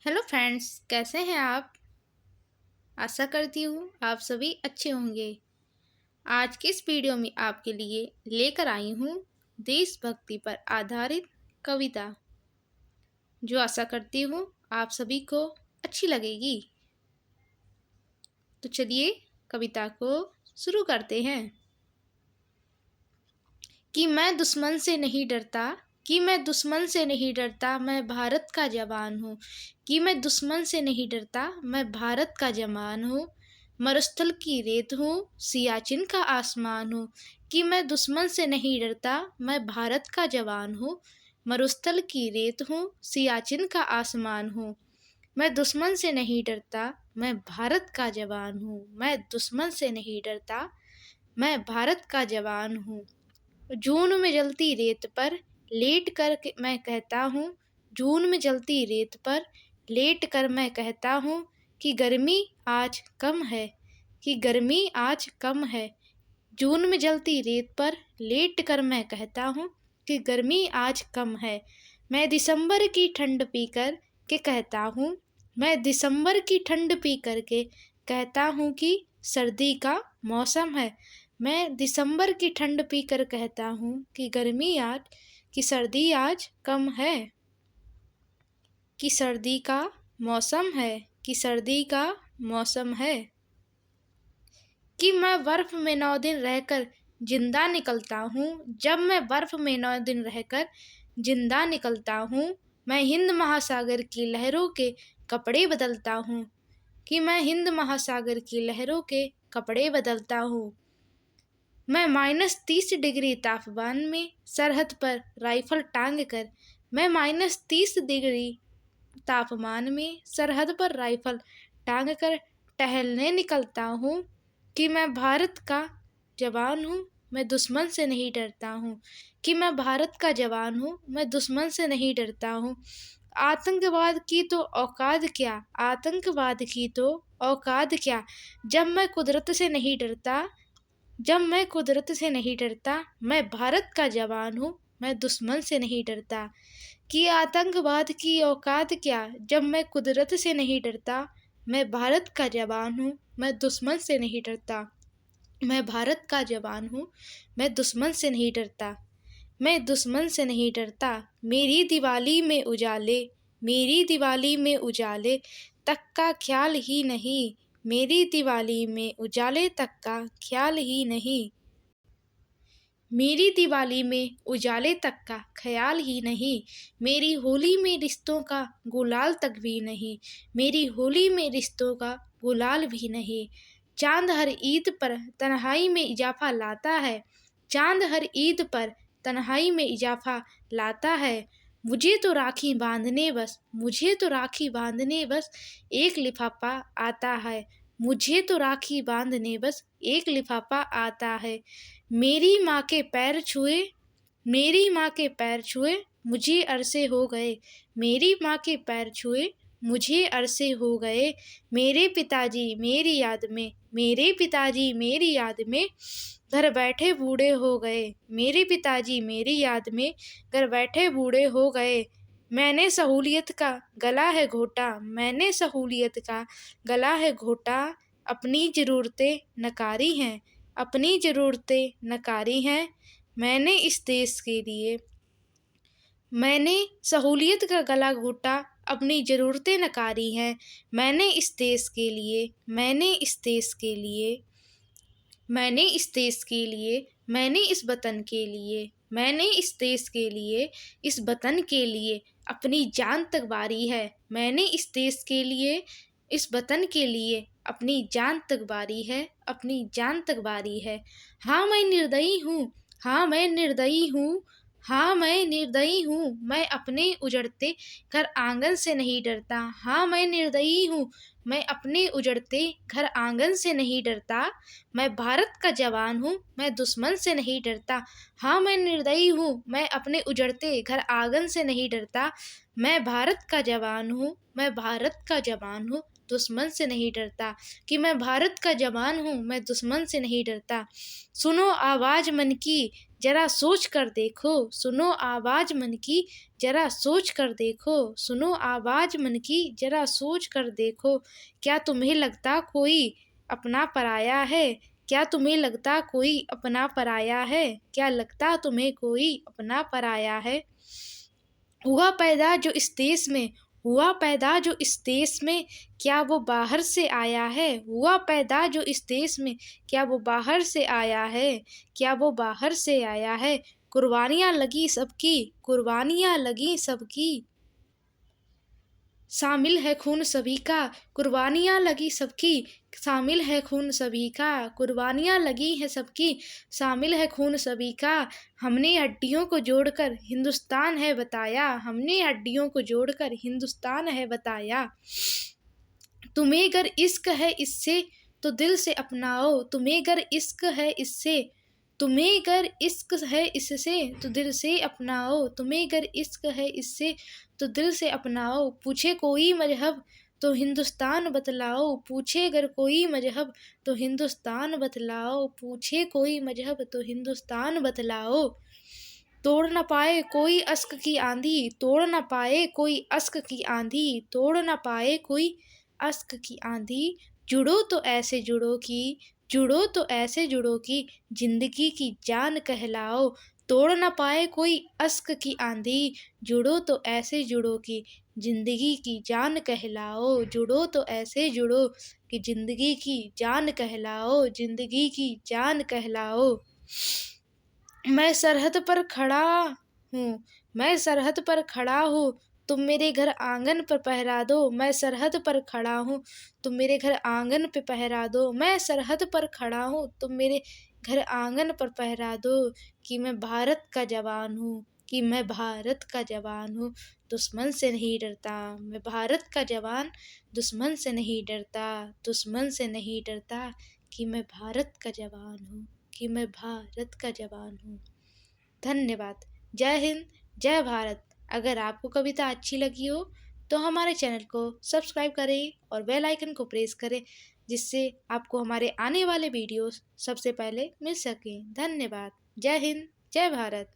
Hello friends, कैसे हैं आप। आशा करती हूँ आप सभी अच्छे होंगे। आज के इस वीडियो में आपके लिए लेकर आई हूँ देशभक्ति पर आधारित कविता, जो आशा करती हूँ आप सभी को अच्छी लगेगी। तो चलिए कविता को शुरू करते हैं। कि मैं दुश्मन से नहीं डरता, कि मैं दुश्मन से नहीं डरता, मैं भारत का जवान हूँ। कि मैं दुश्मन से नहीं डरता, मैं भारत का जवान हूँ। मरुस्थल की रेत हूँ, सियाचिन का आसमान हूँ। कि मैं दुश्मन से नहीं डरता, मैं भारत का जवान हूँ। मरुस्थल की रेत हूँ, सियाचिन का आसमान हूँ। मैं दुश्मन से नहीं डरता, मैं भारत का जवान हूँ। मैं दुश्मन से नहीं डरता, मैं भारत का जवान हूँ। जून में जलती रेत पर लेट कर मैं कहता हूँ, जून में जलती रेत पर लेट कर मैं कहता हूँ कि गर्मी आज कम है, कि गर्मी आज कम है। जून में जलती रेत पर लेट कर मैं कहता हूँ कि गर्मी आज कम है। मैं दिसंबर की ठंड पीकर के कहता हूँ, मैं दिसंबर की ठंड पी कर के कहता हूँ कि सर्दी का मौसम है। मैं दिसंबर की ठंड पीकर कहता हूँ कि गर्मी आज, कि सर्दी आज कम है, कि सर्दी का मौसम है, कि सर्दी का मौसम है। कि मैं बर्फ में 9 दिन रहकर जिंदा निकलता हूँ, जब मैं बर्फ में 9 दिन रहकर जिंदा निकलता हूँ। मैं हिंद महासागर की लहरों के कपड़े बदलता हूँ, कि मैं हिंद महासागर की लहरों के कपड़े बदलता हूँ। मैं -30 डिग्री तापमान में सरहद पर राइफल टांग कर, मैं -30 डिग्री तापमान में सरहद पर राइफल टांग कर टहलने निकलता हूँ। कि मैं भारत का जवान हूँ, मैं दुश्मन से नहीं डरता हूँ। कि मैं भारत का जवान हूँ, मैं दुश्मन से नहीं डरता हूँ। आतंकवाद की तो औकात क्या, आतंकवाद की तो औकात क्या, जब मैं कुदरत से नहीं डरता, जब मैं कुदरत से नहीं डरता। मैं भारत का जवान हूँ, मैं दुश्मन से नहीं डरता। कि आतंकवाद की औकात क्या, जब मैं कुदरत से नहीं डरता। मैं भारत का जवान हूँ, मैं दुश्मन से नहीं डरता। मैं भारत का जवान हूँ, मैं दुश्मन से नहीं डरता। मैं दुश्मन से नहीं डरता। मेरी दिवाली में उजाले, मेरी दिवाली में उजाले तक का ख्याल ही नहीं, मेरी दिवाली में उजाले तक का ख्याल ही नहीं। मेरी दिवाली में उजाले तक का ख्याल ही नहीं, मेरी होली में रिश्तों का गुलाल तक भी नहीं, मेरी होली में रिश्तों का गुलाल भी नहीं। चांद हर ईद पर तन्हाई में इजाफा लाता है, चांद हर ईद पर तन्हाई में इजाफा लाता है। मुझे तो राखी बांधने बस, मुझे तो राखी बांधने बस एक लिफाफा आता है, मुझे तो राखी बांधने बस एक लिफाफा आता है। मेरी माँ के पैर छुए, मेरी माँ के पैर छुए मुझे अरसे हो गए, मेरी माँ के पैर छुए मुझे अरसे हो गए। मेरे पिताजी मेरी याद में, मेरे पिताजी मेरी याद में घर बैठे बूढ़े हो गए, मेरे पिताजी मेरी याद में घर बैठे बूढ़े हो गए। मैंने सहूलियत का गला है घोटा, मैंने सहूलियत का गला है घोटा, अपनी ज़रूरतें नकारी हैं, अपनी ज़रूरतें नकारी हैं। मैंने इस देश के लिए, मैंने सहूलियत का गला घोटा, अपनी ज़रूरतें नकारी हैं। मैंने इस देश के लिए, मैंने इस देश के लिए, मैंने इस देश के लिए, मैंने इस वतन के लिए, मैंने इस देश के लिए, इस वतन के लिए अपनी जान तक वारी है। मैंने इस देश के लिए, इस वतन के लिए अपनी जान तक वारी है, अपनी जान तक वारी है। हाँ मैं निर्दयी हूँ, हाँ मैं निर्दयी हूँ, हाँ मैं निर्दयी हूँ, मैं अपने उजड़ते घर आंगन से नहीं डरता। हाँ मैं निर्दयी हूँ, मैं अपने उजड़ते घर आंगन से नहीं डरता। मैं भारत का जवान हूँ, मैं दुश्मन से नहीं डरता। हाँ मैं निर्दयी हूँ, मैं अपने उजड़ते घर आंगन से नहीं डरता। मैं भारत का जवान हूँ, मैं भारत का जवान हूँ, दुश्मन से नहीं डरता। कि मैं भारत का जवान हूँ, मैं दुश्मन से नहीं डरता। सुनो आवाज़ मन की, जरा सोच कर देखो, सुनो आवाज़ मन की, जरा सोच कर देखो, सुनो आवाज़ मन की जरा सोच कर देखो। क्या तुम्हें लगता कोई अपना पराया है? क्या तुम्हें लगता कोई अपना पराया है? क्या लगता तुम्हें कोई अपना पराया है? हुआ पैदा जो इस देश में, हुआ पैदा जो इस देश में, क्या वो बाहर से आया है? हुआ पैदा जो इस देश में, क्या वो बाहर से आया है? क्या वो बाहर से आया है? कुर्बानियाँ लगी सबकी, कुर्बानियाँ लगी सबकी, शामिल है खून सभी का। कुर्बानियाँ लगी सबकी, शामिल है खून सभी का। कुर्बानियाँ लगी हैं सबकी, शामिल है खून सभी का। हमने हड्डियों को जोड़कर हिंदुस्तान है बताया, हमने हड्डियों को जोड़कर हिंदुस्तान है बताया। तुम्हें अगर इश्क है इससे तो दिल से अपनाओ, तुम्हें अगर इश्क है इससे, तुम्हें अगर इश्क है इससे तो दिल से अपनाओ, तुम्हें अगर इश्क है इससे तो दिल से अपनाओ। पूछे कोई मजहब तो हिंदुस्तान बतलाओ, पूछे अगर कोई मजहब तो हिंदुस्तान बतलाओ, पूछे कोई मजहब तो हिंदुस्तान बतलाओ। तोड़ न पाए कोई अश्क की आंधी, तोड़ न पाए कोई अश्क की आंधी, तोड़ न पाए कोई अश्क की आंधी। जुड़ो तो ऐसे जुड़ो कि, जुड़ो तो ऐसे जुड़ो कि जिंदगी की जान कहलाओ। तोड़ न पाए कोई अश्क की आंधी, जुड़ो तो ऐसे जुड़ो कि जिंदगी की जान कहलाओ। जुड़ो तो ऐसे जुड़ो कि जिंदगी की जान कहलाओ, जिंदगी की जान कहलाओ। मैं सरहद पर खड़ा हूँ, मैं सरहद पर खड़ा हूँ, तुम मेरे घर आंगन पर पहरा दो। मैं सरहद पर खड़ा हूँ, तुम मेरे घर आंगन पे पहरा दो। मैं सरहद पर खड़ा हूँ, तुम मेरे घर आंगन पर पहरा दो। कि मैं भारत का जवान हूँ, कि मैं भारत का जवान हूँ, दुश्मन से नहीं डरता। मैं भारत का जवान, दुश्मन से नहीं डरता, दुश्मन से नहीं डरता। कि मैं भारत का जवान हूँ, कि मैं भारत का जवान हूँ। धन्यवाद। जय हिंद, जय भारत। अगर आपको कविता अच्छी लगी हो तो हमारे चैनल को सब्सक्राइब करें और बेल आइकन को प्रेस करें, जिससे आपको हमारे आने वाले वीडियोस सबसे पहले मिल सकें। धन्यवाद। जय हिंद, जय भारत।